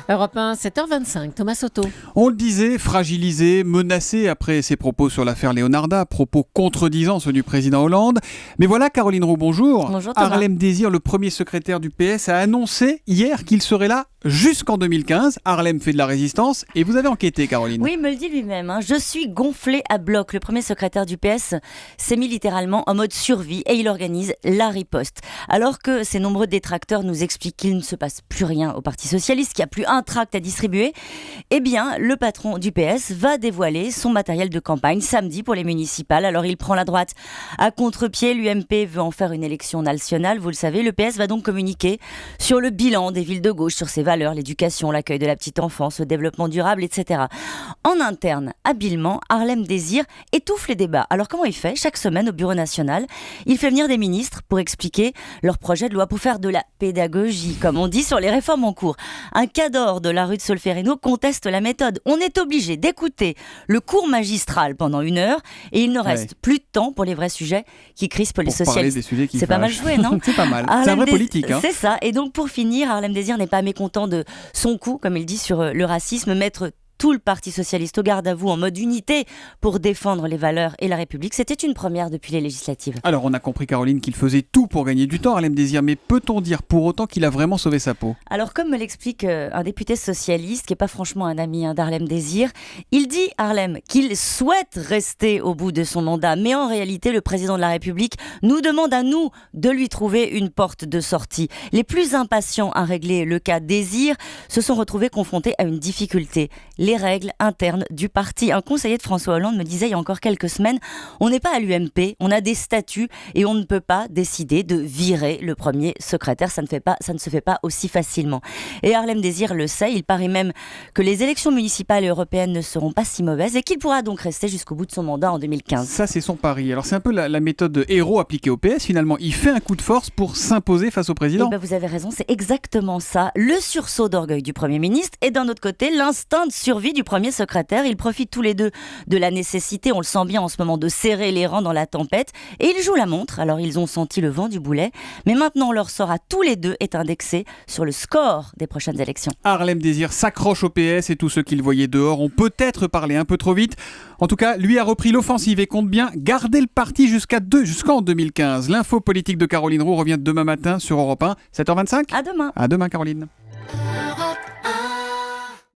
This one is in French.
Europe 1, 7h25, Thomas Soto. On le disait, fragilisé, menacé après ses propos sur l'affaire Leonarda, propos contredisant ceux du président Hollande. Mais voilà, Caroline Roux, bonjour. Bonjour Thomas. Harlem Désir, le premier secrétaire du PS, a annoncé hier qu'il serait là jusqu'en 2015. Harlem fait de la résistance et vous avez enquêté, Caroline. Oui, il me le dit lui-même. Je suis gonflé à bloc. Le premier secrétaire du PS s'est mis littéralement en mode survie et il organise la riposte. Alors que ses nombreux détracteurs nous expliquent qu'il ne se passe plus rien au Parti Socialiste, qu'il n'y a plus un tract à distribuer, eh bien, le patron du PS va dévoiler son matériel de campagne samedi pour les municipales. Alors, il prend la droite à contre-pied. L'UMP veut en faire une élection nationale. Vous le savez, le PS va donc communiquer sur le bilan des villes de gauche, sur ses valeurs, l'éducation, l'accueil de la petite enfance, le développement durable, etc. En interne, habilement, Harlem Désir étouffe les débats. Alors, comment il fait ? Chaque semaine, au Bureau national, il fait venir des ministres pour expliquer leur projet de loi, pour faire de la pédagogie, comme on dit, sur les réformes en cours. Un cadre de la rue de Solferino conteste la méthode. On est obligé d'écouter le cours magistral pendant 1 heure et il ne reste plus de temps pour les vrais sujets qui crispent les socialistes. C'est pas mal joué, non ? C'est pas mal. C'est un vrai politique. Hein. C'est ça. Et donc pour finir, Harlem Désir n'est pas mécontent de son coup, comme il dit, sur le racisme, mettre tout le Parti Socialiste au garde à vous en mode unité pour défendre les valeurs et la République. C'était une première depuis les législatives. Alors on a compris, Caroline, qu'il faisait tout pour gagner du temps, Harlem Désir, mais peut-on dire pour autant qu'il a vraiment sauvé sa peau ? Alors comme me l'explique un député socialiste, qui n'est pas franchement un ami d'Harlem Désir, il dit, Harlem, qu'il souhaite rester au bout de son mandat, mais en réalité le président de la République nous demande à nous de lui trouver une porte de sortie. Les plus impatients à régler le cas Désir se sont retrouvés confrontés à une difficulté. Les règles internes du parti. Un conseiller de François Hollande me disait il y a encore quelques semaines, on n'est pas à l'UMP, on a des statuts et on ne peut pas décider de virer le premier secrétaire. Ça ne se fait pas aussi facilement. Et Harlem Désir le sait, il paraît même que les élections municipales et européennes ne seront pas si mauvaises et qu'il pourra donc rester jusqu'au bout de son mandat en 2015. Ça, c'est son pari. Alors c'est un peu la méthode de héros appliquée au PS. Finalement, il fait un coup de force pour s'imposer face au président. Et ben vous avez raison, c'est exactement ça. Le sursaut d'orgueil du Premier ministre et d'un autre côté, l'instinct de survie du premier secrétaire. Ils profitent tous les deux de la nécessité, on le sent bien en ce moment, de serrer les rangs dans la tempête. Et ils jouent la montre. Alors ils ont senti le vent du boulet. Mais maintenant, leur sort à tous les deux est indexé sur le score des prochaines élections. Harlem Désir s'accroche au PS et tous ceux qu'il voyait dehors ont peut-être parlé un peu trop vite. En tout cas, lui a repris l'offensive et compte bien garder le parti jusqu'en 2015. L'info politique de Caroline Roux revient demain matin sur Europe 1, 7h25. À demain. À demain, Caroline.